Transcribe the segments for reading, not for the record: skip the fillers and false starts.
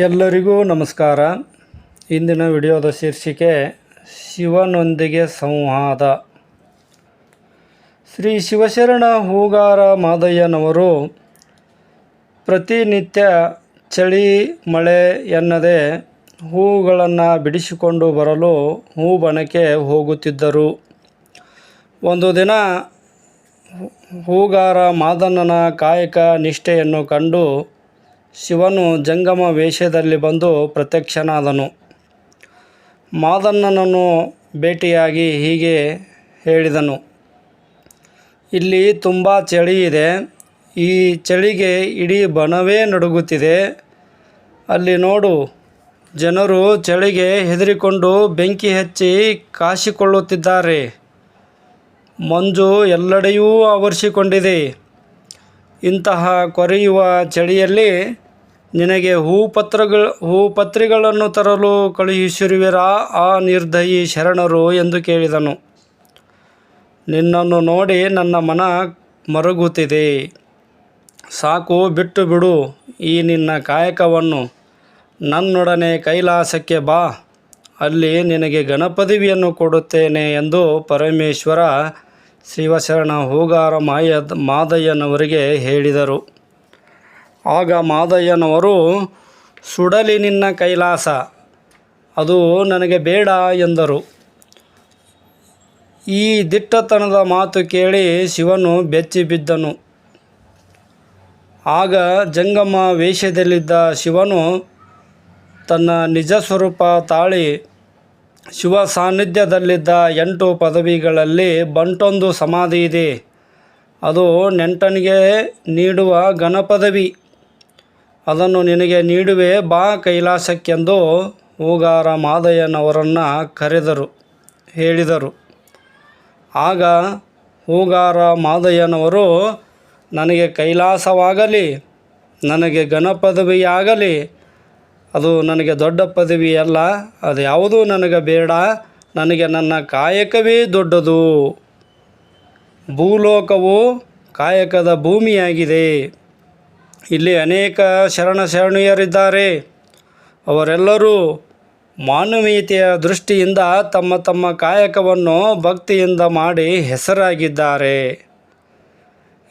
ಎಲ್ಲರಿಗೂ ನಮಸ್ಕಾರ. ಇಂದಿನ ವಿಡಿಯೋದ ಶೀರ್ಷಿಕೆ ಶಿವನೊಂದಿಗೆ ಸಂವಾದ. ಶ್ರೀ ಶಿವಶರಣ ಹೂಗಾರ ಮಾದಯ್ಯನವರು ಪ್ರತಿನಿತ್ಯ ಚಳಿ ಮಳೆ ಎನ್ನದೆ ಹೂಗಳನ್ನು ಬಿಡಿಸಿಕೊಂಡು ಬರಲು ಹೂಬನಕ್ಕೆ ಹೋಗುತ್ತಿದ್ದರು. ಒಂದು ದಿನ ಹೂಗಾರ ಮಾದಣ್ಣನ ಕಾಯಕ ನಿಷ್ಠೆಯನ್ನು ಕಂಡು ಶಿವನು ಜಂಗಮ ವೇಷದಲ್ಲಿ ಬಂದು ಪ್ರತ್ಯಕ್ಷನಾದನು. ಮಾದಣ್ಣನನ್ನು ಭೇಟಿಯಾಗಿ ಹೀಗೆ ಹೇಳಿದನು, ಇಲ್ಲಿ ತುಂಬ ಚಳಿ ಇದೆ. ಈ ಚಳಿಗೆ ಇಡೀ ಬನವೇ ನಡುಗುತ್ತಿದೆ. ಅಲ್ಲಿ ನೋಡು, ಜನರು ಚಳಿಗೆ ಹೆದರಿಕೊಂಡು ಬೆಂಕಿ ಹಚ್ಚಿ ಕಾಸಿಕೊಳ್ಳುತ್ತಿದ್ದಾರೆ. ಮಂಜು ಎಲ್ಲೆಡೆಯೂ ಆವರಿಸಿಕೊಂಡಿದೆ. ಇಂತಹ ಕೊರೆಯುವ ಚಳಿಯಲ್ಲಿ ನಿನಗೆ ಹೂಪತ್ರಿಗಳನ್ನು ತರಲು ಕಳುಹಿಸಿರುವಿರಾ ಆ ನಿರ್ದಯಿ ಶರಣರು ಎಂದು ಕೇಳಿದನು. ನಿನ್ನನ್ನು ನೋಡಿ ನನ್ನ ಮನ ಮರುಗುತ್ತಿದೆ. ಸಾಕು, ಬಿಟ್ಟು ಬಿಡು ಈ ನಿನ್ನ ಕಾಯಕವನ್ನು. ನನ್ನೊಡನೆ ಕೈಲಾಸಕ್ಕೆ ಬಾ, ಅಲ್ಲಿ ನಿನಗೆ ಘನಪದವಿಯನ್ನು ಕೊಡುತ್ತೇನೆ ಎಂದು ಪರಮೇಶ್ವರ ಶಿವಶರಣ ಹೂಗಾರ ಮಾದಯ್ಯನವರಿಗೆ ಹೇಳಿದರು. ಆಗ ಮಾದಯ್ಯನವರು, ಸುಡಲಿ ನಿನ್ನ ಕೈಲಾಸ, ಅದು ನನಗೆ ಬೇಡ ಎಂದರು. ಈ ದಿಟ್ಟತನದ ಮಾತು ಕೇಳಿ ಶಿವನು ಬೆಚ್ಚಿ ಬಿದ್ದನು. ಆಗ ಜಂಗಮ ವೇಷದಲ್ಲಿದ್ದ ಶಿವನು ತನ್ನ ನಿಜ ಸ್ವರೂಪ ತಾಳಿ ಶಿವ ಸಾನ್ನಿಧ್ಯದಲ್ಲಿದ್ದ 8 ಪದವಿಗಳಲ್ಲಿ ಬಂಟೊಂದು ಸಮಾಧಿ ಇದೆ. ಅದು ನೆಂಟನಿಗೆ ನೀಡುವ ಘನಪದವಿ. ಅದನ್ನು ನಿನಗೆ ನೀಡುವೆ, ಬಾ ಕೈಲಾಸಕ್ಕೆಂದು ಹೂಗಾರ ಮಾದಯ್ಯನವರನ್ನು ಹೇಳಿದರು. ಆಗ ಹೂಗಾರ ಮಾದಯ್ಯನವರು, ನನಗೆ ಕೈಲಾಸವಾಗಲಿ ನನಗೆ ಘನಪದವಿಯಾಗಲಿ ಅದು ನನಗೆ ದೊಡ್ಡ ಪದವಿಯಲ್ಲ. ಅದು ಯಾವುದೂ ನನಗೆ ಬೇಡ. ನನಗೆ ನನ್ನ ಕಾಯಕವೇ ದೊಡ್ಡದು. ಭೂಲೋಕವು ಕಾಯಕದ ಭೂಮಿಯಾಗಿದೆ. ಇಲ್ಲಿ ಅನೇಕ ಶರಣೀಯರಿದ್ದಾರೆ. ಅವರೆಲ್ಲರೂ ಮಾನವೀಯತೆಯ ದೃಷ್ಟಿಯಿಂದ ತಮ್ಮ ತಮ್ಮ ಕಾಯಕವನ್ನು ಭಕ್ತಿಯಿಂದ ಮಾಡಿ ಹೆಸರಾಗಿದ್ದಾರೆ.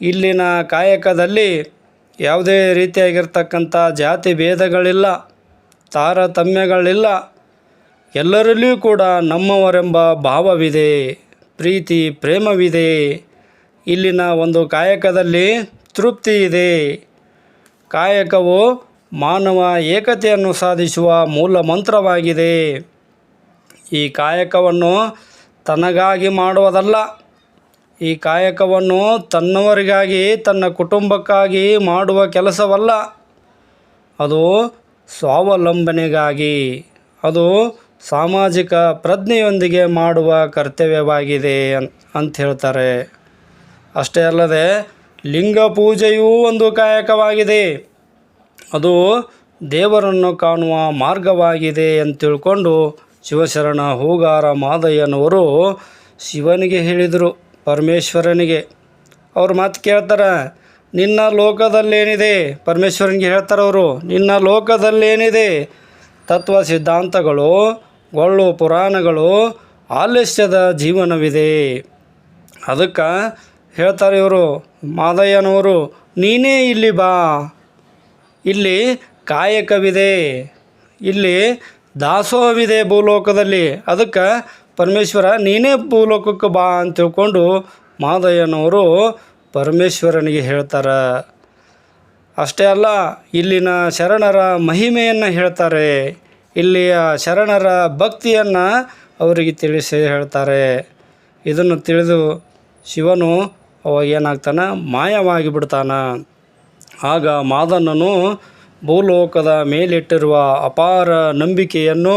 ಇಲ್ಲಿನ ಕಾಯಕದಲ್ಲಿ ಯಾವುದೇ ರೀತಿಯಾಗಿರ್ತಕ್ಕಂಥ ಜಾತಿ ಭೇದಗಳಿಲ್ಲ, ತಾರತಮ್ಯಗಳಿಲ್ಲ. ಎಲ್ಲರಲ್ಲಿಯೂ ಕೂಡ ನಮ್ಮವರೆಂಬ ಭಾವವಿದೆ, ಪ್ರೀತಿ ಪ್ರೇಮವಿದೆ. ಇಲ್ಲಿನ ಒಂದು ಕಾಯಕದಲ್ಲಿ ತೃಪ್ತಿ ಇದೆ. ಕಾಯಕವು ಮಾನವ ಏಕತೆಯನ್ನು ಸಾಧಿಸುವ ಮೂಲ ಮಂತ್ರವಾಗಿದೆ. ಈ ಕಾಯಕವನ್ನು ತನಗಾಗಿ ಮಾಡುವುದಲ್ಲ. ಈ ಕಾಯಕವನ್ನು ತನ್ನವರಿಗಾಗಿ, ತನ್ನ ಕುಟುಂಬಕ್ಕಾಗಿ ಮಾಡುವ ಕೆಲಸವಲ್ಲ. ಅದು ಸ್ವಾವಲಂಬನೆಗಾಗಿ, ಅದು ಸಾಮಾಜಿಕ ಪ್ರಜ್ಞೆಯೊಂದಿಗೆ ಮಾಡುವ ಕರ್ತವ್ಯವಾಗಿದೆ ಅಂತ ಹೇಳ್ತಾರೆ. ಅಷ್ಟೇ ಅಲ್ಲದೆ ಲಿಂಗ ಪೂಜೆಯೂ ಒಂದು ಕಾಯಕವಾಗಿದೆ. ಅದು ದೇವರನ್ನು ಕಾಣುವ ಮಾರ್ಗವಾಗಿದೆ ಅಂತ ತಿಳ್ಕೊಂಡು ಶಿವಶರಣ ಹೂಗಾರ ಮಾದಯ್ಯನವರು ಶಿವನಿಗೆ ಹೇಳಿದರು, ಪರಮೇಶ್ವರನಿಗೆ. ಅವ್ರ ಮಾತು ಕೇಳ್ತಾರೆ, ನಿನ್ನ ಲೋಕದಲ್ಲೇನಿದೆ? ಪರಮೇಶ್ವರನಿಗೆ ಹೇಳ್ತಾರೆ ಅವರು, ನಿನ್ನ ಲೋಕದಲ್ಲೇನಿದೆ? ತತ್ವ ಸಿದ್ಧಾಂತಗಳು, ಗೊಳ್ಳು ಪುರಾಣಗಳು, ಆಲಸ್ಯದ ಜೀವನವಿದೆ. ಅದಕ್ಕೆ ಹೇಳ್ತಾರೆ ಇವರು ಮಾದಯ್ಯನವರು, ನೀನೇ ಇಲ್ಲಿ ಬಾ. ಇಲ್ಲಿ ಕಾಯಕವಿದೆ, ಇಲ್ಲಿ ದಾಸೋಹವಿದೆ ಭೂಲೋಕದಲ್ಲಿ. ಅದಕ್ಕೆ ಪರಮೇಶ್ವರ ನೀನೇ ಭೂಲೋಕಕ್ಕೆ ಬಾ ಅಂತ ತಿಳ್ಕೊಂಡು ಮಾದಯ್ಯನವರು ಪರಮೇಶ್ವರನಿಗೆ ಹೇಳ್ತಾರೆ. ಅಷ್ಟೇ ಅಲ್ಲ, ಇಲ್ಲಿನ ಶರಣರ ಮಹಿಮೆಯನ್ನು ಹೇಳ್ತಾರೆ. ಇಲ್ಲಿಯ ಶರಣರ ಭಕ್ತಿಯನ್ನು ಅವರಿಗೆ ತಿಳಿಸಿ ಹೇಳ್ತಾರೆ. ಇದನ್ನು ತಿಳಿದು ಶಿವನು ಅವಾಗ ಏನಾಗ್ತಾನೆ, ಮಾಯವಾಗಿ ಬಿಡ್ತಾನೆ. ಆಗ ಮಾದಣ್ಣನು ಭೂಲೋಕದ ಮೇಲಿಟ್ಟಿರುವ ಅಪಾರ ನಂಬಿಕೆಯನ್ನು,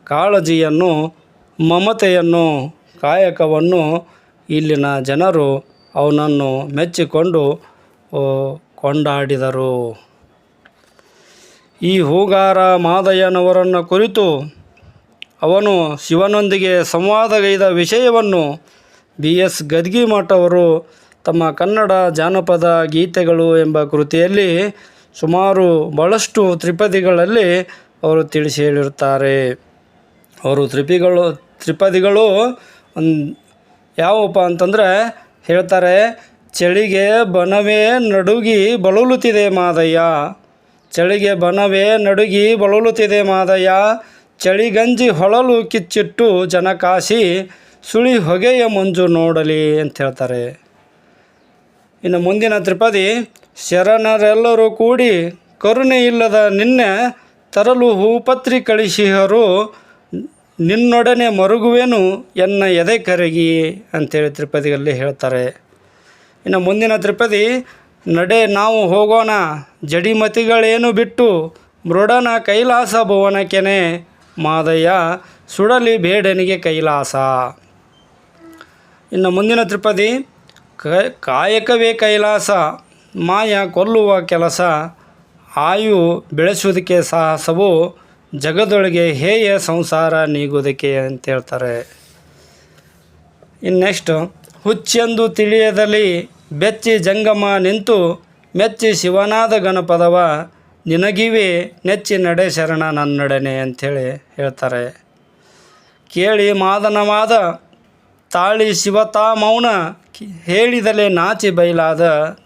ಕಾಳಜಿಯನ್ನು, ಮಮತೆಯನ್ನು, ಕಾಯಕವನ್ನು ಇಲ್ಲಿನ ಜನರು ಅವನನ್ನು ಮೆಚ್ಚಿಕೊಂಡು ಕೊಂಡಾಡಿದರು. ಈ ಹೂಗಾರ ಮಾದಯ್ಯನವರನ್ನು ಕುರಿತು ಅವನು ಶಿವನೊಂದಿಗೆ ಸಂವಾದಗೈದ ವಿಷಯವನ್ನು BS ಗದ್ಗಿಮಠ ಅವರು ತಮ್ಮ ಕನ್ನಡ ಜಾನಪದ ಗೀತೆಗಳು ಎಂಬ ಕೃತಿಯಲ್ಲಿ ಸುಮಾರು ಭಾಳಷ್ಟು ತ್ರಿಪದಿಗಳಲ್ಲಿ ಅವರು ತಿಳಿಸಿ ಹೇಳಿರುತ್ತಾರೆ. ಅವರು ತ್ರಿಪದಿಗಳು ಯಾವಪ್ಪ ಅಂತಂದರೆ ಹೇಳ್ತಾರೆ, ಚಳಿಗೆ ಬನವೇ ನಡುಗಿ ಬಳಲುತ್ತಿದೆ ಮಾದಯ್ಯ, ಚಳಿಗೆ ಬನವೇ ನಡುಗಿ ಬಳಲುತ್ತಿದೆ ಮಾದಯ್ಯ, ಚಳಿಗಂಜಿ ಹೊಳಲು ಕಿಚ್ಚಿಟ್ಟು ಜನಕಾಸಿ ಸುಳಿ ಹೊಗೆಯ ಮಂಜು ನೋಡಲಿ ಅಂತ ಹೇಳ್ತಾರೆ. ಇನ್ನು ಮುಂದಿನ ತ್ರಿಪದಿ, ಶರಣರೆಲ್ಲರೂ ಕೂಡಿ ಕರುಣೆ ಇಲ್ಲದ ನಿನ್ನೆ ತರಲು ಹೂಪತ್ರಿ ಕಳಿಸಿಹರು, ನಿನ್ನೊಡನೆ ಮರುಗುವೆನು ಎನ್ನ ಎದೆ ಕರಗಿ ಅಂಥೇಳಿ ತ್ರಿಪದಿಯಲ್ಲಿ ಹೇಳ್ತಾರೆ. ಇನ್ನು ಮುಂದಿನ ತ್ರಿಪದಿ, ನಡೆ ನಾವು ಹೋಗೋಣ ಜಡಿಮತಿಗಳೇನು ಬಿಟ್ಟು, ಮೃಡನ ಕೈಲಾಸ ಭುವನಕೆನೆ ಮಾದಯ್ಯ, ಸುಡಲಿ ಬೇಡನಿಗೆ ಕೈಲಾಸ. ಇನ್ನು ಮುಂದಿನ ತ್ರಿಪದಿ, ಕಾಯಕವೇ ಕೈಲಾಸ, ಮಾಯ ಕೊಲ್ಲುವ ಕೆಲಸ, ಆಯು ಬೆಳೆಸುವುದಕ್ಕೆ ಸಾಹಸವು, ಜಗದೊಳಗೆ ಹೇಯ ಸಂಸಾರ ನೀಗುವುದಕ್ಕೆ ಅಂತ ಹೇಳ್ತಾರೆ. ಇನ್ನು ನೆಕ್ಸ್ಟ್, ಹುಚ್ಚೆಂದು ತಿಳಿಯದಲ್ಲಿ ಬೆಚ್ಚಿ ಜಂಗಮ ನಿಂತು, ಮೆಚ್ಚಿ ಶಿವನಾದ ಗಣಪದವ, ನಿನಗಿವೆ ನೆಚ್ಚಿ ನಡೆ ಶರಣ ನನ್ನೊಡನೆ ಅಂಥೇಳಿ ಹೇಳ್ತಾರೆ. ಕೇಳಿ ಮಾದನವಾದ ತಾಳಿ ಶಿವತಾ ಮೌನ, ಹೇಳಿದಲೇ ನಾಚಿ ಬಯಲಾದ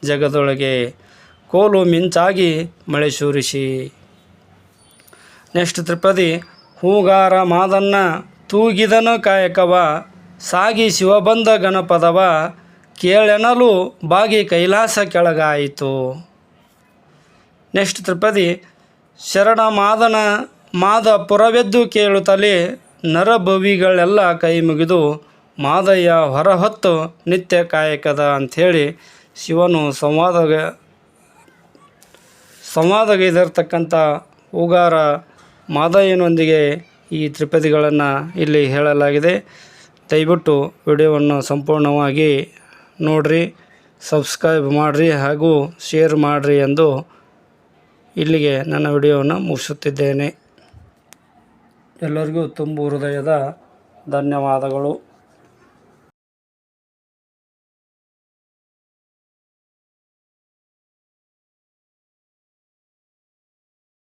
ಜಗದೊಳಗೆ, ಕೋಲು ಮಿಂಚಾಗಿ ಮಳೆ ಸುರಿಸಿ. ನೆಕ್ಸ್ಟ್ ತ್ರಿಪದಿ, ಹೂಗಾರ ಮಾದನ್ನ ತೂಗಿದನು ಕಾಯಕವ, ಸಾಗಿ ಶಿವಬಂದ ಗಣಪದವ, ಕೇಳೆನಲು ಬಾಗಿ ಕೈಲಾಸ ಕೆಳಗಾಯಿತು. ನೆಕ್ಸ್ಟ್ ತ್ರಿಪದಿ, ಶರಣ ಮಾದ ಪುರವೆದ್ದು ಕೇಳುತ್ತಲೇ, ನರಭವಿಗಳೆಲ್ಲ ಕೈ ಮುಗಿದು, ಮಾದಯ್ಯ ಹೊರಹೊತ್ತು ನಿತ್ಯ ಕಾಯಕದ ಅಂಥೇಳಿ ಶಿವನು ಸಂವಾದಗೈದಿರ್ತಕ್ಕಂಥ ಹೂಗಾರ ಮಾದಯ್ಯನೊಂದಿಗೆ ಈ ತ್ರಿಪದಿಗಳನ್ನು ಇಲ್ಲಿ ಹೇಳಲಾಗಿದೆ. ದಯವಿಟ್ಟು ವಿಡಿಯೋವನ್ನು ಸಂಪೂರ್ಣವಾಗಿ ನೋಡಿರಿ, ಸಬ್ಸ್ಕ್ರೈಬ್ ಮಾಡಿರಿ ಹಾಗೂ ಶೇರ್ ಮಾಡಿರಿ ಎಂದು ಇಲ್ಲಿಗೆ ನನ್ನ ವಿಡಿಯೋವನ್ನು ಮುಗಿಸುತ್ತಿದ್ದೇನೆ. ಎಲ್ಲರಿಗೂ ತುಂಬು ಹೃದಯದ ಧನ್ಯವಾದಗಳು.